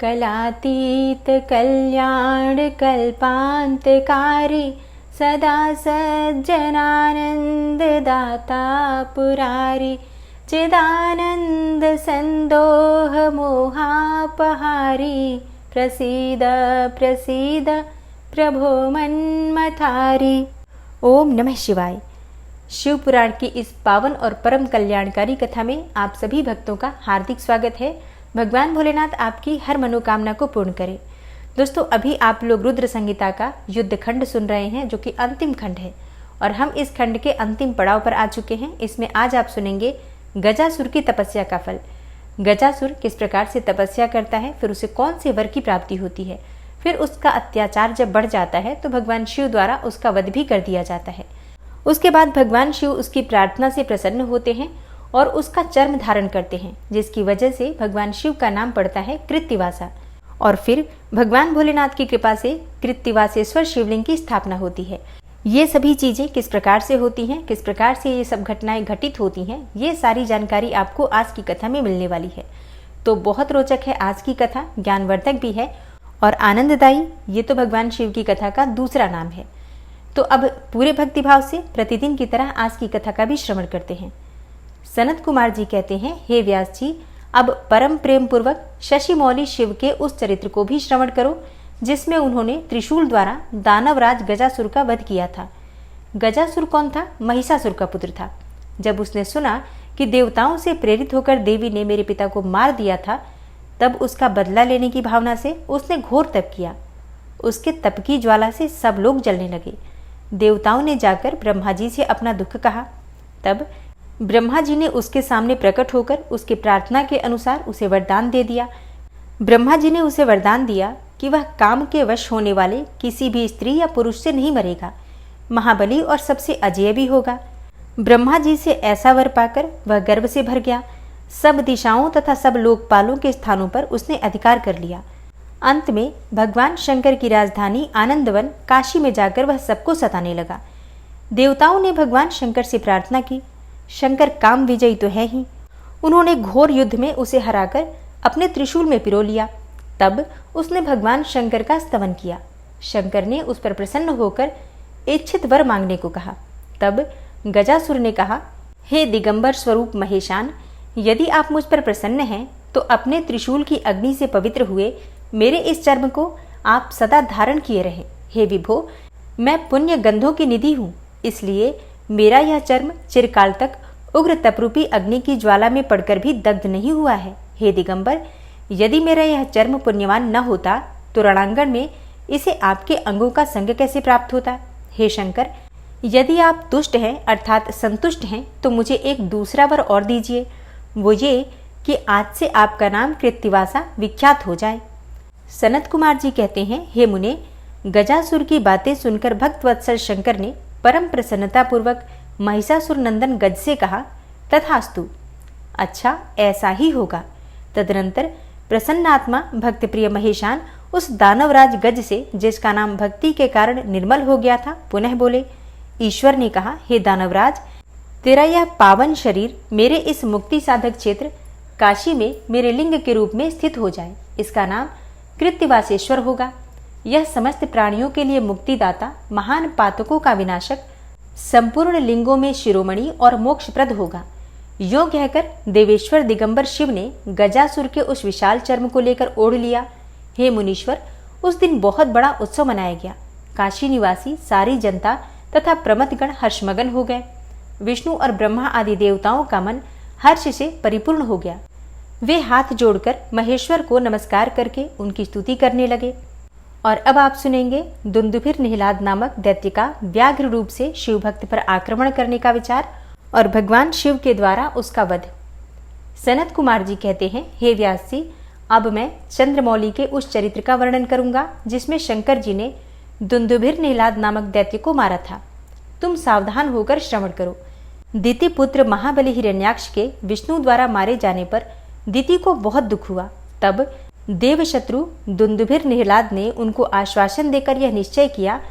कलातीत कल्याण कल्पांतकारी सदा सज्जनानंद दाता पुरारी चिदानंद संदोह मोहापहारी प्रसीद प्रसीद प्रभो मन्मथारी। ओम नमः शिवाय। शिव पुराण की इस पावन और परम कल्याणकारी कथा में आप सभी भक्तों का हार्दिक स्वागत है। भगवान भोलेनाथ आपकी हर मनोकामना को पूर्ण करे। दोस्तों, अभी आप लोग रुद्र संहिता का युद्ध खंड सुन रहे हैं, जो कि अंतिम खंड है और हम इस खंड के अंतिम पड़ाव पर आ चुके हैं। इसमें आज आप सुनेंगे गजासुर की तपस्या का फल। गजासुर किस प्रकार से तपस्या करता है, फिर उसे कौन से वर की प्राप्ति होती है, फिर उसका अत्याचार जब बढ़ जाता है तो भगवान शिव द्वारा उसका वध भी कर दिया जाता है। उसके बाद भगवान शिव उसकी प्रार्थना से प्रसन्न होते हैं और उसका चर्म धारण करते हैं, जिसकी वजह से भगवान शिव का नाम पड़ता है कृत्तिवासा। और फिर भगवान भोलेनाथ की कृपा से कृत्तिवासेश्वर शिवलिंग की स्थापना होती है। ये सभी चीजें किस प्रकार से होती हैं, किस प्रकार से ये सब घटनाएं घटित होती हैं, ये सारी जानकारी आपको आज की कथा में मिलने वाली है। तो बहुत रोचक है आज की कथा, ज्ञानवर्धक भी है और आनंददायी। ये तो भगवान शिव की कथा का दूसरा नाम है। तो अब पूरे भक्तिभाव से प्रतिदिन की तरह आज की कथा का भी श्रवण करते हैं। सनत कुमार जी कहते हैं, हे व्यास जी, अब परम प्रेम पूर्वक शशि मौली शिव के उस चरित्र को भी श्रवण करो जिसमें उन्होंने त्रिशूल द्वारा दानवराज गजासुर का वध किया था। गजासुर कौन था? महिषासुर का पुत्र था। जब उसने सुना कि देवताओं से प्रेरित होकर देवी ने मेरे पिता को मार दिया था, तब उसका बदला लेने की भावना से उसने घोर तप किया। उसके तप की ज्वाला से सब लोग जलने लगे। देवताओं ने जाकर ब्रह्मा जी से अपना दुख कहा। तब ब्रह्मा जी ने उसके सामने प्रकट होकर उसके प्रार्थना के अनुसार उसे वरदान दे दिया। ब्रह्मा जी ने उसे वरदान दिया कि वह काम के वश होने वाले किसी भी स्त्री या पुरुष से नहीं मरेगा, महाबली और सबसे अजेय भी होगा। ब्रह्मा जी से ऐसा वर पाकर वह गर्व से भर गया। सब दिशाओं तथा सब लोकपालों के स्थानों पर उसने अधिकार कर लिया। अंत में भगवान शंकर की राजधानी आनंदवन काशी में जाकर वह सबको सताने लगा। देवताओं ने भगवान शंकर से प्रार्थना की। शंकर काम विजयी तो है ही, उन्होंने घोर युद्ध में उसे हराकर अपने त्रिशूल में पिरो लिया। तब उसने भगवान शंकर का स्तवन किया। शंकर ने उस पर प्रसन्न होकर इच्छित वर मांगने को कहा। तब गजासुर ने कहा, हे दिगंबर स्वरूप महेशान, यदि आप मुझ पर प्रसन्न हैं तो अपने त्रिशूल की अग्नि से पवित्र हुए मेरे इस चर्म को आप सदा धारण किए रहें। हे विभो, मैं पुण्य गंधों की निधि हूँ, इसलिए मेरा यह चर्म चिरकाल तक उग्र तपरूपी अग्नि की ज्वाला में पड़कर भी दग्ध नहीं हुआ है। हे दिगंबर, यदि मेरा यह चर्म पुण्यवान न होता तो रणांगण में इसे आपके अंगों का संग कैसे प्राप्त होता। हे शंकर, यदि आप तुष्ट हैं अर्थात संतुष्ट हैं तो मुझे एक दूसरा वर और दीजिए, वो ये कि आज से आपका नाम कृत्तिवासा विख्यात हो जाए। सनत कुमार जी कहते हैं, हे मुने, गजासुर की बातें सुनकर भक्तवत्सल शंकर ने परम प्रसन्नता पूर्वक महिषासुर नंदन गज से कहा, तथास्तु, अच्छा ऐसा ही होगा। तदनंतर प्रसन्नात्मा भक्तप्रिय महेशान उस दानवराज गज से, जिसका नाम भक्ति के कारण निर्मल हो गया था, पुनः बोले। ईश्वर ने कहा, हे दानवराज, तेरा यह पावन शरीर मेरे इस मुक्ति साधक क्षेत्र काशी में मेरे लिंग के रूप में स्थित हो जाए। इसका नाम कृत्तिवासेश्वर होगा। यह समस्त प्राणियों के लिए मुक्तिदाता, महान पातकों का विनाशक, संपूर्ण लिंगों में शिरोमणि और मोक्षप्रद होगा। यो कहकर देवेश्वर दिगंबर शिव ने गजासुर के उस विशाल चर्म को लेकर ओढ़ लिया। हे मुनीश्वर, उस दिन बहुत बड़ा उत्सव मनाया गया। काशी निवासी सारी जनता तथा प्रमथगण हर्षमगन हो गए। विष्णु और ब्रह्मा आदि देवताओं का मन हर्ष से परिपूर्ण हो गया। वे हाथ जोड़कर महेश्वर को नमस्कार करके उनकी स्तुति करने लगे। और अब आप सुनेंगे दुंदुभिर निहलाद नामक दैत्य का व्याघ्र रूप से शिव भक्त पर आक्रमण करने का विचार और भगवान शिव के द्वारा उसका वध। सनत कुमार जी कहते हैं, हे व्यास जी, अब मैं चंद्रमौली के उस चरित्र का वर्णन करूंगा जिसमें शंकर जी ने दुंदुभिर निहलाद नामक दैत्य को मारा था। तुम सावधान होकर श्रवण करो। दिति पुत्र महाबली हिरण्याक्ष के विष्णु द्वारा मारे जाने पर दिति को बहुत दुख हुआ। तब देवशत्रु दुंदुभिर निहलाद ने उनको आश्वासन देकर यह निश्चय किया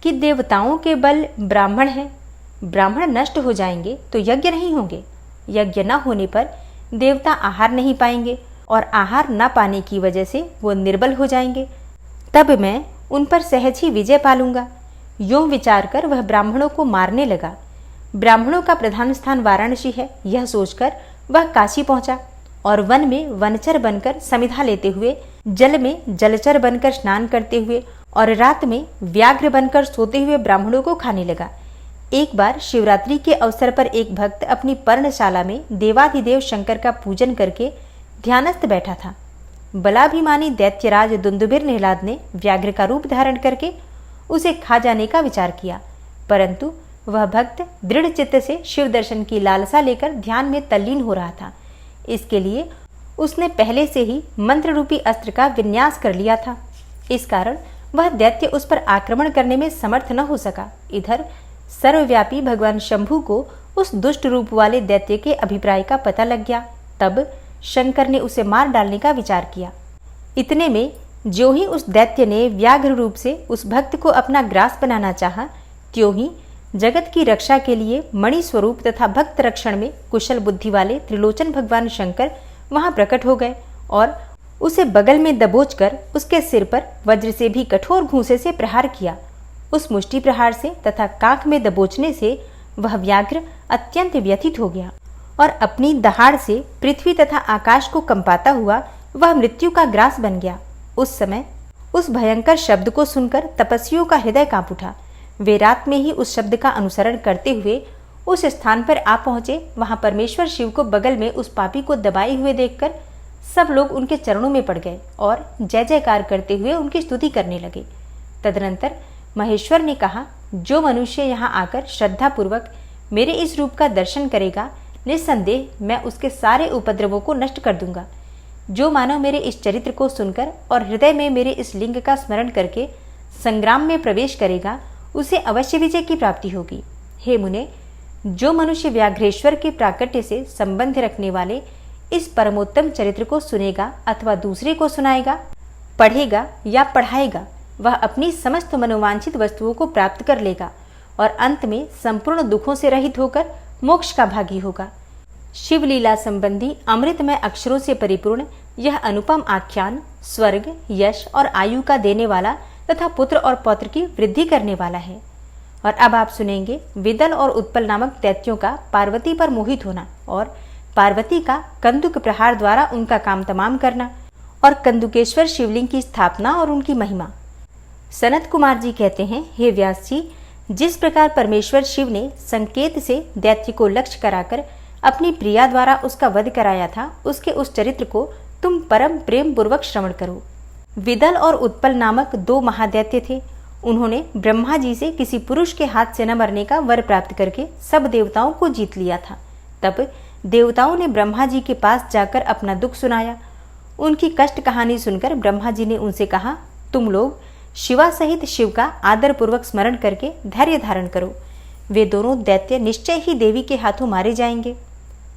कि देवताओं के बल ब्राह्मण हैं, ब्राह्मण नष्ट हो जाएंगे तो यज्ञ नहीं होंगे, यज्ञ न होने पर देवता आहार नहीं पाएंगे और आहार न पाने की वजह से वो निर्बल हो जाएंगे। तब मैं उन पर सहज ही विजय पालूंगा। यूं विचार कर वह ब्राह्मणों को मारने लगा। ब्राह्मणों का प्रधान स्थान वाराणसी है, यह सोचकर वह काशी पहुंचा और वन में वनचर बनकर समिधा लेते हुए, जल में जलचर बनकर स्नान करते हुए और रात में व्याघ्र बनकर सोते हुए ब्राह्मणों को खाने लगा। एक बार शिवरात्रि के अवसर पर एक भक्त अपनी पर्णशाला में देवाधिदेव शंकर का पूजन करके ध्यानस्थ बैठा था। बलाभिमानी दैत्यराज दुंदुभिर निहलाद ने व्याघ्र का रूप धारण करके उसे खा जाने का विचार किया, परंतु वह भक्त दृढ़ चित्त से शिव दर्शन की लालसा लेकर ध्यान में तल्लीन हो रहा था। इसके लिए उसने पहले से ही मंत्र रूपी अस्त्र का विन्यास कर लिया था। इस कारण वह दैत्य उस पर आक्रमण करने में समर्थ न हो सका। इधर सर्वव्यापी भगवान शंभु को उस दुष्ट रूप वाले दैत्य के अभिप्राय का पता लग गया। तब शंकर ने उसे मार डालने का विचार किया। इतने में ज्यों ही उस दैत्य ने व्याघ्र रूप से उस भक्त को अपना ग्रास बनाना चाहा, त्यों ही जगत की रक्षा के लिए मणि स्वरूप तथा भक्त रक्षण में कुशल बुद्धि वाले त्रिलोचन भगवान शंकर वहां प्रकट हो गए और उसे बगल में दबोचकर उसके सिर पर वज्र से भी कठोर घूंसे से प्रहार किया। उस मुष्टि प्रहार से तथा कांख में दबोचने से वह व्याघ्र अत्यंत व्यथित हो गया और अपनी दहाड़ से पृथ्वी तथा आकाश को कंपाता हुआ वह मृत्यु का ग्रास बन गया। उस समय उस भयंकर शब्द को सुनकर तपस्वियों का हृदय कांप उठा। वे रात में ही उस शब्द का अनुसरण करते हुए उस स्थान पर आ पहुंचे। वहां परमेश्वर शिव को बगल में उस पापी को दबाए हुए देखकर सब लोग उनके चरणों में पड़ गए और जय जयकार करते हुए उनकी स्तुति करने लगे। तदनंतर महेश्वर ने कहा, जो मनुष्य यहाँ आकर श्रद्धापूर्वक मेरे इस रूप का दर्शन करेगा, निस्संदेह मैं उसके सारे उपद्रवों को नष्ट कर दूंगा। जो मानव मेरे इस चरित्र को सुनकर और हृदय में मेरे इस लिंग का स्मरण करके संग्राम में प्रवेश करेगा, उसे अवश्य विजय की प्राप्ति होगी। हे मुने, जो मनुष्य व्याघ्रेश्वर के प्राकट्य से संबंध रखने वाले इस परमोत्तम चरित्र को सुनेगा अथवा दूसरे को सुनाएगा, पढ़ेगा या पढ़ाएगा, वह अपनी समस्त मनोवांछित वस्तुओं को प्राप्त कर लेगा और अंत में संपूर्ण दुखों से रहित होकर मोक्ष का भागी होगा। शिवलीला संबंधी अमृतमय अक्षरों से परिपूर्ण यह अनुपम आख्यान स्वर्ग, यश और आयु का देने वाला तथा पुत्र और पौत्र की वृद्धि करने वाला है। और अब आप सुनेंगे विदल और उत्पल नामक दैत्यों का पार्वती पर मोहित होना और पार्वती का कंदुक प्रहार द्वारा उनका काम तमाम करना और कंदुकेश्वर शिवलिंग की स्थापना और उनकी महिमा। सनत कुमार जी कहते हैं, हे व्यास जी, जिस प्रकार परमेश्वर शिव ने संकेत से दैत्य को लक्ष्य कराकर अपनी प्रिया द्वारा उसका वध कराया था, उसके उस चरित्र को तुम परम प्रेम पूर्वक श्रवण करो। विदल और उत्पल नामक दो महादैत्य थे। उन्होंने ब्रह्मा जी से किसी पुरुष के हाथ से न मरने का वर प्राप्त करके सब देवताओं को जीत लिया था। तब देवताओं ने ब्रह्मा जी के पास जाकर अपना दुख सुनाया। उनकी कष्ट कहानी सुनकर ब्रह्मा जी ने उनसे कहा, तुम लोग शिवा सहित शिव का आदर पूर्वक स्मरण करके धैर्य धारण करो। वे दोनों दैत्य निश्चय ही देवी के हाथों मारे जाएंगे।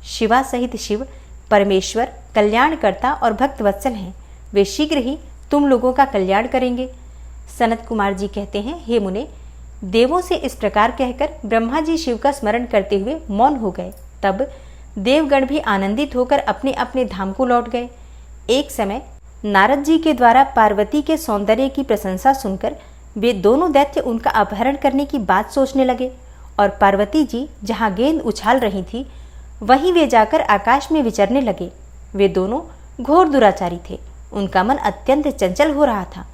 शिवा सहित शिव परमेश्वर कल्याणकर्ता और भक्त वत्सल हैं। वे शीघ्र ही तुम लोगों का कल्याण करेंगे। सनत कुमार जी कहते हैं, हे मुने, देवों से इस प्रकार कहकर ब्रह्मा जी शिव का स्मरण करते हुए मौन हो गए। तब देवगण भी आनंदित होकर अपने अपने धाम को लौट गए। एक समय नारद जी के द्वारा पार्वती के सौंदर्य की प्रशंसा सुनकर वे दोनों दैत्य उनका अपहरण करने की बात सोचने लगे और पार्वती जी जहाँ गेंद उछाल रही थी वहीं वे जाकर आकाश में विचरने लगे। वे दोनों घोर दुराचारी थे। उनका मन अत्यंत चंचल हो रहा था।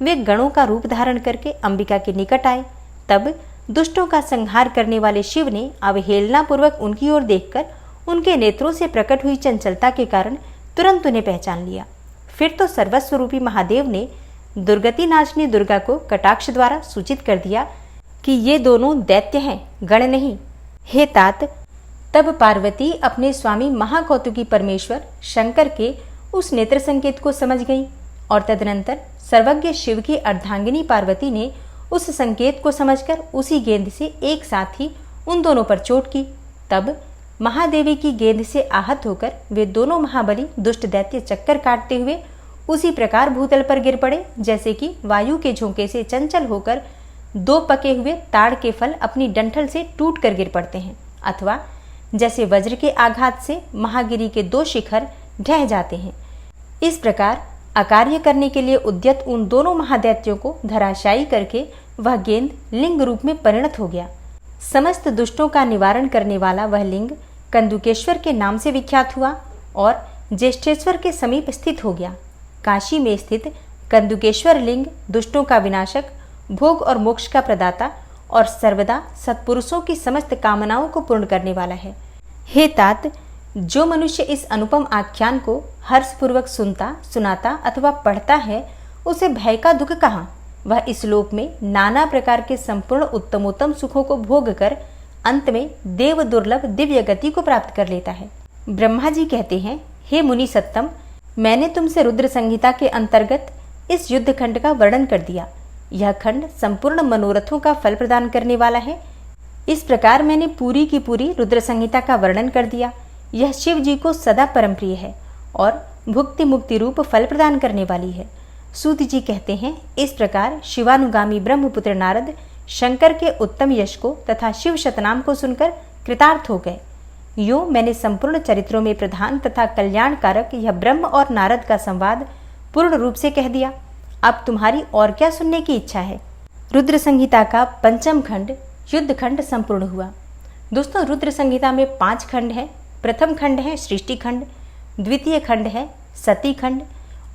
वे गणों का रूप धारण करके अंबिका के निकट आए। तब दुष्टों का संहार करने वाले शिव ने अवहेलना पूर्वक उनकी ओर देखकर उनके नेत्रों से प्रकट हुई चंचलता के कारण तुरंत उन्हें पहचान लिया। फिर तो सर्वस्वरूपी महादेव ने दुर्गति नाशनी दुर्गा को कटाक्ष द्वारा सूचित कर दिया कि ये दोनों दैत्य हैं, गण नहीं। हे तात, तब पार्वती अपने स्वामी महाकौतुकी परमेश्वर शंकर के उस नेत्र संकेत को समझ गई और तदनंतर सर्वज्ञ शिव की अर्धांगिनी पार्वती ने उस संकेत को समझकर उसी गेंद से एक साथ ही उन दोनों पर चोट की। तब महादेवी की गेंद से आहत होकर वे दोनों महाबली दुष्ट दैत्य चक्कर काटते हुए उसी प्रकार भूतल पर गिर पड़े जैसे कि वायु के झोंके से चंचल होकर दो पके हुए ताड़ के फल अपनी डंठल से टूट कर गिर पड़ते हैं, अथवा जैसे वज्र के आघात से महागिरी के दो शिखर ढह जाते हैं। इस प्रकार अकार्य करने के लिए उद्यत उन दोनों महादैत्यों को धराशायी करके वह गेंद लिंग रूप में परिणत हो गया। समस्त दुष्टों का निवारण करने वाला वह लिंग कंदुकेश्वर के नाम से विख्यात हुआ और ज्येष्ठेश्वर के समीप स्थित हो गया। काशी में स्थित कंदुकेश्वर लिंग दुष्टों का विनाशक, भोग और मोक्ष का प्रदाता और सर्वदा सत्पुरुषों की समस्त कामनाओं को पूर्ण करने वाला है। हे तात, जो मनुष्य इस अनुपम आख्यान को हर्षपूर्वक सुनता, सुनाता अथवा पढ़ता है, उसे भय का दुख कहाँ। वह इस लोक में नाना प्रकार के संपूर्ण उत्तमोत्तम सुखों को भोग कर अंत में देव दुर्लभ दिव्य गति को प्राप्त कर लेता है। ब्रह्मा जी कहते हैं, हे मुनि सत्तम, मैंने तुमसे रुद्र संहिता के अंतर्गत इस युद्ध खंड का वर्णन कर दिया। यह खंड संपूर्ण मनोरथों का फल प्रदान करने वाला है। इस प्रकार मैंने पूरी की पूरी रुद्र संहिता का वर्णन कर दिया। यह शिव जी को सदा परम प्रिय है और भुक्ति मुक्ति रूप फल प्रदान करने वाली है। सूत जी कहते हैं, इस प्रकार शिवानुगामी ब्रह्मपुत्र नारद शंकर के उत्तम यश को तथा शिव शतनाम को सुनकर कृतार्थ हो गए। यूं मैंने संपूर्ण चरित्रों में प्रधान तथा कल्याण कारक यह ब्रह्म और नारद का संवाद पूर्ण रूप से कह दिया। अब तुम्हारी और क्या सुनने की इच्छा है। रुद्र संहिता का पंचम खंड युद्ध खंड संपूर्ण हुआ। दोस्तों, रुद्र संहिता में 5 खंड हैं। प्रथम खंड है सृष्टि खंड, द्वितीय खंड है सती खंड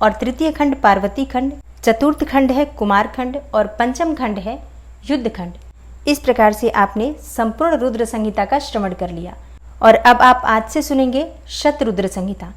और तृतीय खंड पार्वती खंड, चतुर्थ खंड है कुमार खंड और पंचम खंड है युद्ध खंड। इस प्रकार से आपने संपूर्ण रुद्र संहिता का श्रवण कर लिया और अब आप आज से सुनेंगे शतरुद्र संहिता।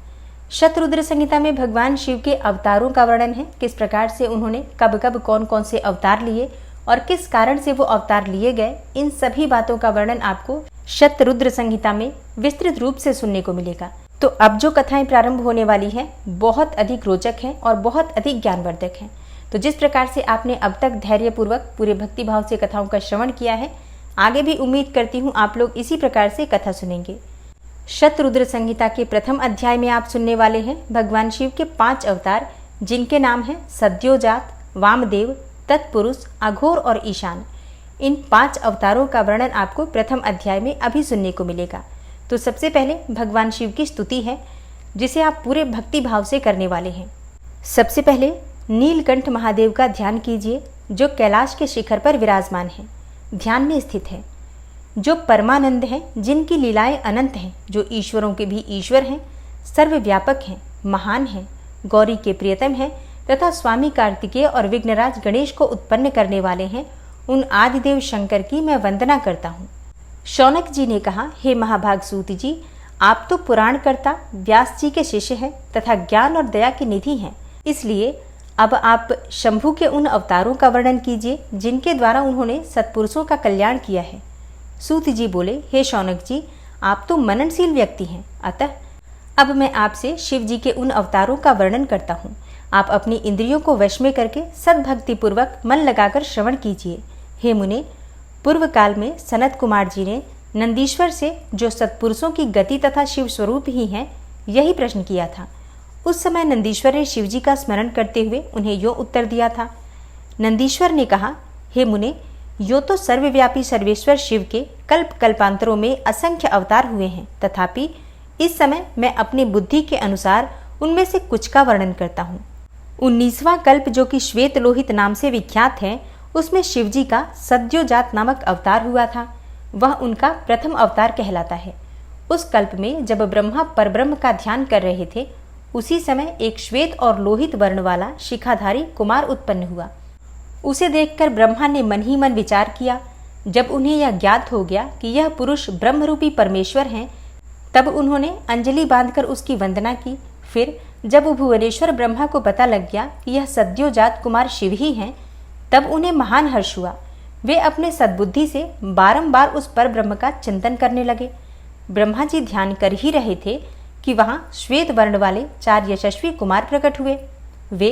शतरुद्र संहिता में भगवान शिव के अवतारों का वर्णन है, किस प्रकार से उन्होंने कब कब कौन कौन से अवतार लिए और किस कारण से वो अवतार लिए गए। इन सभी बातों का वर्णन आपको शतरुद्र संहिता में विस्तृत रूप से सुनने को मिलेगा। तो अब जो कथाएं प्रारंभ होने वाली हैं बहुत अधिक रोचक हैं और बहुत अधिक ज्ञानवर्धक हैं। तो जिस प्रकार से आपने अब तक धैर्यपूर्वक पूरे भक्तिभाव से कथाओं का श्रवण किया है, आगे भी उम्मीद करती हूँ आप लोग इसी प्रकार से कथा सुनेंगे। शतरुद्र संहिता के प्रथम अध्याय में आप सुनने वाले हैं भगवान शिव के 5 अवतार, जिनके नाम हैं सद्योजात, वामदेव, तत्पुरुष, अघोर और ईशान। इन 5 अवतारों का वर्णन आपको प्रथम अध्याय में अभी सुनने को मिलेगा। तो सबसे पहले भगवान शिव की स्तुति है, जिसे आप पूरे भक्ति भाव से करने वाले हैं। सबसे पहले नीलकंठ महादेव का ध्यान कीजिए, जो कैलाश के शिखर पर विराजमान है, ध्यान में स्थित है, जो परमानंद हैं, जिनकी लीलाएं अनंत हैं, जो ईश्वरों के भी ईश्वर हैं, सर्वव्यापक हैं, महान हैं, गौरी के प्रियतम हैं तथा स्वामी कार्तिकेय और विघ्नराज गणेश को उत्पन्न करने वाले हैं। उन आदिदेव शंकर की मैं वंदना करता हूँ। शौनक जी ने कहा, हे महाभाग सूत जी, आप तो पुराणकर्ता व्यास जी के शिष्य हैं तथा ज्ञान और दया की निधि हैं। इसलिए अब आप शंभु के उन अवतारों का वर्णन कीजिए, जिनके द्वारा उन्होंने सत्पुरुषों का कल्याण किया है। सूत जी बोले, हे शौनक जी, आप तो मननशील व्यक्ति हैं, अतः अब मैं आपसे शिव जी के उन अवतारों का वर्णन करता हूँ। आप अपनी इंद्रियों को वश में करके सद्भक्ति पूर्वक मन लगाकर श्रवण कीजिए। हे मुने, पूर्व काल में सनत कुमार जी ने नंदीश्वर से, जो सत्पुरुषों की गति तथा शिव स्वरूप ही हैं, यही प्रश्न किया था। उस समय नंदीश्वर ने शिव जी का स्मरण करते हुए उन्हें यो उत्तर दिया था। नंदीश्वर ने कहा, हे मुने, यो तो सर्वव्यापी सर्वेश्वर शिव के कल्प कल्पांतरों में असंख्य अवतार हुए हैं, तथापि इस समय मैं अपनी बुद्धि के अनुसार उनमें से कुछ का वर्णन करता हूँ। 19वां कल्प, जो कि श्वेत लोहित नाम से विख्यात है, उसमें शिव जी का सद्योजात नामक अवतार हुआ था। वह उनका प्रथम अवतार कहलाता है। उस कल्प में जब ब्रह्मा परब्रह्म का ध्यान कर रहे थे, उसी समय एक श्वेत और लोहित वर्ण वाला शिखाधारी कुमार उत्पन्न हुआ। उसे देखकर ब्रह्मा ने मन ही मन विचार किया। जब उन्हें यह ज्ञात हो गया कि यह पुरुष ब्रह्मरूपी परमेश्वर हैं, तब उन्होंने अंजलि बांधकर उसकी वंदना की। फिर जब भुवनेश्वर ब्रह्मा को पता लग गया कि यह सद्योजात कुमार शिव ही हैं, तब उन्हें महान हर्ष हुआ। वे अपने सद्बुद्धि से बारंबार उस पर ब्रह्म का चिंतन करने लगे। ब्रह्मा जी ध्यान कर ही रहे थे कि वहां श्वेत वर्ण वाले 4 यशस्वी कुमार प्रकट हुए। वे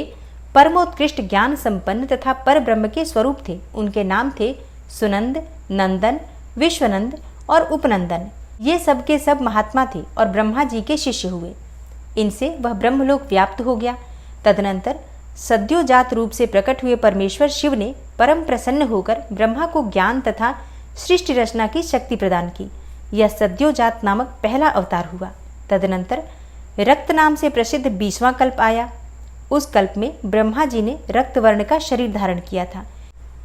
परमोत्कृष्ट ज्ञान संपन्न तथा पर ब्रह्म के स्वरूप थे। उनके नाम थे सुनंद, नंदन, विश्वनंद और उपनंदन। ये सब के सब महात्मा थे और ब्रह्मा जी के शिष्य हुए। इनसे वह ब्रह्मलोक व्याप्त हो गया। तदनंतर सद्योजात रूप से प्रकट हुए परमेश्वर शिव ने परम प्रसन्न होकर ब्रह्मा को ज्ञान तथा सृष्टि रचना की शक्ति प्रदान की। यह सद्योजात नामक पहला अवतार हुआ। तदनंतर रक्त नाम से प्रसिद्ध 20वां कल्प आया। उस कल्प में ब्रह्मा जी ने रक्त वर्ण का शरीर धारण किया था।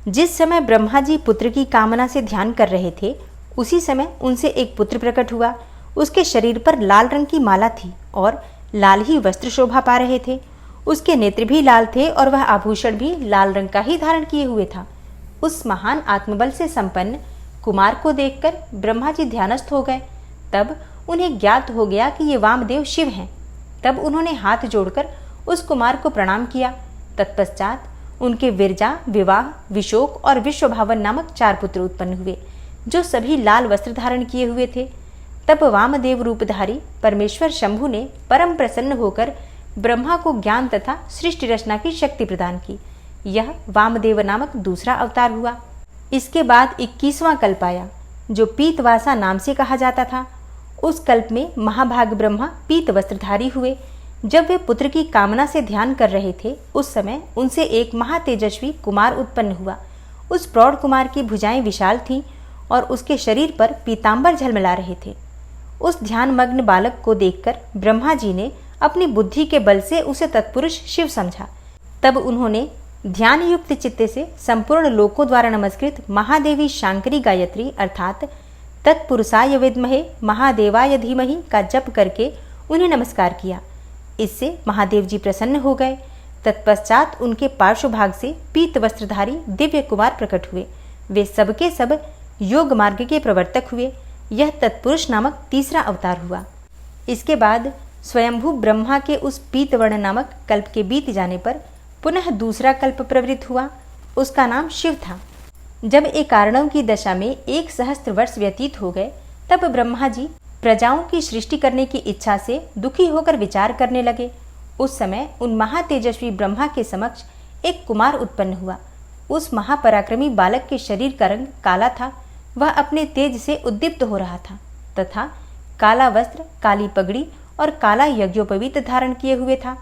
जिस समय ब्रह्मा जी पुत्र की कामना से ध्यान कर रहे थे, उसी समय उनसे एक पुत्र प्रकट हुआ। उसके शरीर पर लाल रंग की माला थी और लाल ही वस्त्र शोभा पा रहे थे। उसके नेत्र भी लाल थे और वह आभूषण भी लाल रंग का ही धारण किए हुए था। उस महान आत्मबल से संपन्न कुमार को देखकर ब्रह्मा जी ध्यानस्थ हो गए। तब उन्हें ज्ञात हो गया कि ये वामदेव शिव हैं। तब उन्होंने हाथ जोड़कर उस कुमार को प्रणाम किया। तत्पश्चात उनके विरजा, विवाह, विशोक और विश्वभावन नामक 4 पुत्र उत्पन्न हुए, जो सभी लाल वस्त्र धारण किए हुए थे। तब वामदेव रूपधारी परमेश्वर शंभु ने परम प्रसन्न होकर ब्रह्मा को ज्ञान तथा सृष्टि रचना की शक्ति प्रदान की। यह वामदेव नामक दूसरा अवतार हुआ। इसके बाद 21वां कल्प आया, जो पीतवासा नाम से कहा जाता था। उस कल्प में महाभाग ब्रह्मा पीत वस्त्रधारी हुए। जब वे पुत्र की कामना से ध्यान कर रहे थे, उस समय उनसे एक महातेजस्वी कुमार उत्पन्न हुआ। उस प्रौढ़ कुमार की भुजाएं विशाल थीं और उसके शरीर पर पीतांबर झलमिला रहे थे। उस ध्यानमग्न बालक को देखकर ब्रह्मा जी ने अपनी बुद्धि के बल से उसे तत्पुरुष शिव समझा। तब उन्होंने ध्यान युक्त चित्ते से संपूर्ण लोकों द्वारा नमस्कृत महादेवी शांकरी गायत्री अर्थात तत्पुरुषाय विद्महे महादेवाय धीमहि का जप करके उन्हें नमस्कार किया। इससे महादेव जी प्रसन्न हो गए। तत्पश्चात उनके पार्श्वभाग से पीत वस्त्रधारी दिव्य कुमार प्रकट हुए। वे सबके सब योग मार्ग के प्रवर्तक हुए। यह तत्पुरुष नामक तीसरा अवतार हुआ। इसके बाद स्वयंभू ब्रह्मा के उस पीतवर्ण नामक कल्प के बीत जाने पर पुनः दूसरा कल्प प्रवृत्त हुआ। उसका नाम शिव था। जब एकारणों की दशा में 1 सहस्त्र वर्ष व्यतीत हो गए, तब ब्रह्मा जी प्रजाओं की सृष्टि करने की इच्छा से दुखी होकर विचार करने लगे। उस समय उन महातेजस्वी ब्रह्मा के समक्ष एक कुमार उत्पन्न हुआ। उस महापराक्रमी बालक के शरीर का रंग काला था। वह अपने तेज से उद्दीप्त हो रहा था तथा काला वस्त्र, काली पगड़ी और काला यज्ञोपवीत धारण किए हुए था।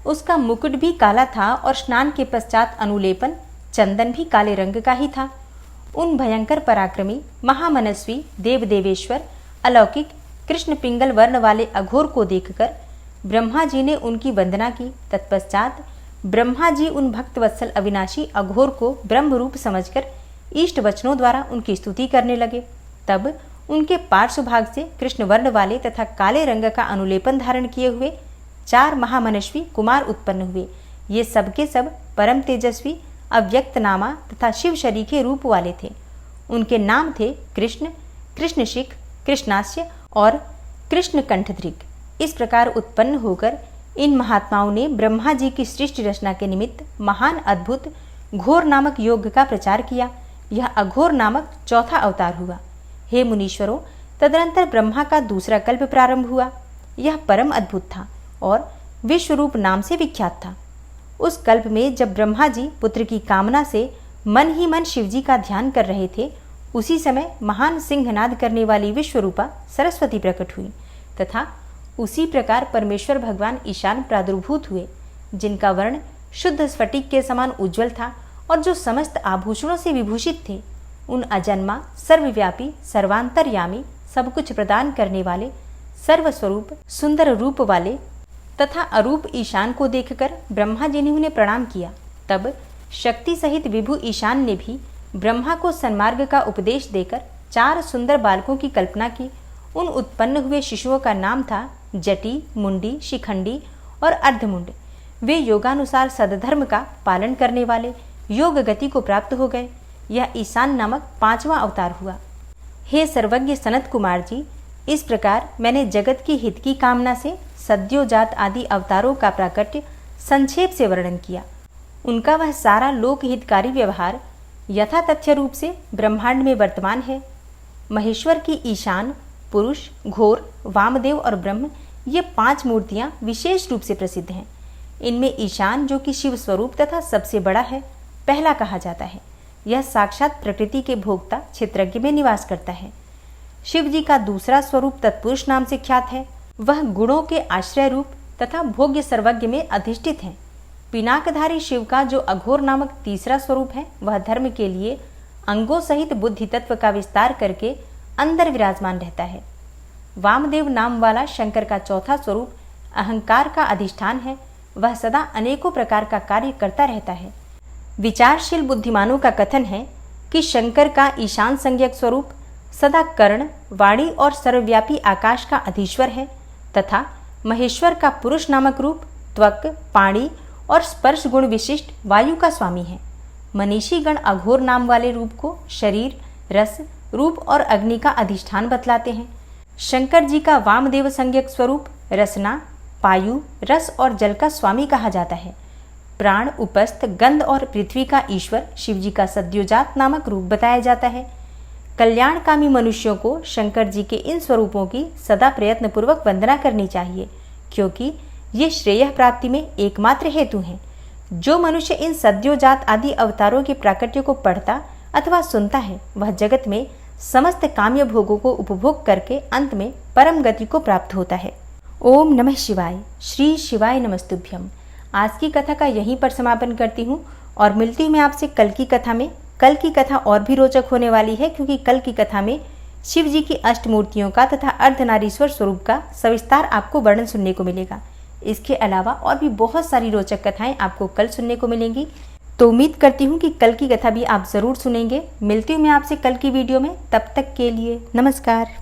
उसका मुकुट भी काला था और स्नान के पश्चात अनुलेपन चंदन भी काले रंग का ही था। उन भयंकर पराक्रमी महामनस्वी देवदेवेश्वर अलौकिक कृष्ण पिंगल वर्ण वाले अघोर को देखकर ब्रह्मा जी ने उनकी वंदना की। तत्पश्चात ब्रह्मा जी उन भक्तवत्सल अविनाशी अघोर को ब्रह्म रूप समझकर इष्ट वचनों द्वारा उनकी स्तुति करने लगे। तब उनके पार्श्वभाग से कृष्ण वर्ण वाले तथा काले रंग का अनुलेपन धारण किए हुए 4 महामनस्वी कुमार उत्पन्न हुए। ये सबके सब परम तेजस्वी अव्यक्त नामा तथा शिव शरीके रूप वाले थे। उनके नाम थे कृष्ण, कृष्णशिख, कृष्णास्य और कृष्ण कंठधृक। इस प्रकार उत्पन्न होकर इन महात्माओं ने ब्रह्मा जी की सृष्टि रचना के निमित्त महान अद्भुत घोर नामक योग का प्रचार किया। यह अघोर नामक चौथा अवतार हुआ। हे मुनीश्वरों, तदनंतर ब्रह्मा का दूसरा कल्प प्रारंभ हुआ। यह परम अद्भुत था और विश्वरूप नाम से विख्यात था। उस कल्प में जब ब्रह्मा जी पुत्र की कामना से मन ही मन शिवजी का ध्यान कर रहे थे, उसी समय महान सिंहनाद करने वाली विश्वरूपा सरस्वती प्रकट हुई तथा उसी प्रकार परमेश्वर भगवान ईशान प्रादुर्भूत हुए, जिनका वर्ण शुद्ध स्फटिक के समान उज्ज्वल था और जो समस्त आभूषणों से विभूषित थे। उन अजन्मा, सर्वव्यापी, सर्वांतर्यामी, सब कुछ प्रदान करने वाले, सर्वस्वरूप, सुंदर रूप वाले तथा अरूप ईशान को देखकर ब्रह्मा जी ने उन्हें प्रणाम किया। तब शक्ति सहित विभु ईशान ने भी ब्रह्मा को सन्मार्ग का उपदेश देकर 4 सुंदर बालकों की कल्पना की। उन उत्पन्न हुए शिशुओं का नाम था जटी, मुंडी, शिखंडी और अर्धमुंड। वे योगानुसार सदधर्म का पालन करने वाले योग गति को प्राप्त हो गए। यह ईशान नामक 5वां अवतार हुआ। हे सर्वज्ञ सनत कुमार जी, इस प्रकार मैंने जगत की हित की कामना से सद्योजात आदि अवतारों का प्राकट्य संक्षेप से वर्णन किया। उनका वह सारा लोक हितकारी व्यवहार यथा तथ्य रूप से ब्रह्मांड में वर्तमान है। महेश्वर की ईशान, पुरुष, घोर, वामदेव और ब्रह्म, ये 5 मूर्तियां विशेष रूप से प्रसिद्ध हैं। इनमें ईशान, जो कि शिव स्वरूप तथा सबसे बड़ा है, पहला कहा जाता है। यह साक्षात प्रकृति के भोक्ता क्षेत्रज्ञ में निवास करता है। शिव जी का दूसरा स्वरूप तत्पुरुष नाम से ख्यात है। वह गुणों के आश्रय रूप तथा भोग्य सर्वज्ञ में अधिष्ठित है। पिनाकधारी शिव का जो अघोर नामक तीसरा स्वरूप है, वह धर्म के लिए अंगों सहित बुद्धि तत्व का विस्तार करके अंदर विराजमान रहता है। वामदेव नाम वाला शंकर का चौथा स्वरूप अहंकार का अधिष्ठान है, वह सदा अनेकों प्रकार का कार्य करता रहता है। विचारशील बुद्धिमानों का कथन है कि शंकर का ईशान संज्ञक स्वरूप सदा कर्ण, वाणी और सर्वव्यापी आकाश का अधीश्वर है तथा महेश्वर का पुरुष नामक रूप त्वक, पाणी और स्पर्श गुण विशिष्ट वायु का स्वामी है। मनीषी गण अघोर नाम वाले रूप को शरीर, रस, रूप और अग्नि का अधिष्ठान बतलाते हैं। शंकर जी का वामदेव संज्ञक स्वरूप रसना, पायु, रस और जल का स्वामी कहा जाता है। प्राण, उपस्थ, गंध और पृथ्वी का ईश्वर शिवजी का सद्योजात नामक रूप बताया जाता है। कल्याणकामी मनुष्यों को शंकर जी के इन स्वरूपों की सदा प्रयत्नपूर्वक वंदना करनी चाहिए, क्योंकि ये श्रेय प्राप्ति में एकमात्र हेतु हैं। जो मनुष्य इन सद्योजात आदि अवतारों के प्राकट्य को पढ़ता अथवा सुनता है, वह जगत में समस्त काम्य भोगों को उपभोग करके अंत में परम गति को प्राप्त होता है। ओम नमः शिवाय। श्री शिवाय नमस्तुभ्यम। आज की कथा का यहीं पर समापन करती हूँ और मिलती हूँ मैं आपसे कल की कथा में। कल की कथा और भी रोचक होने वाली है, क्योंकि कल की कथा में शिव जी की अष्टमूर्तियों का तथा अर्धनारीश्वर स्वरूप का सविस्तार आपको वर्णन सुनने को मिलेगा। इसके अलावा और भी बहुत सारी रोचक कथाएं आपको कल सुनने को मिलेंगी। तो उम्मीद करती हूँ कि कल की कथा भी आप ज़रूर सुनेंगे। मिलती हूँ मैं आपसे कल की वीडियो में। तब तक के लिए नमस्कार।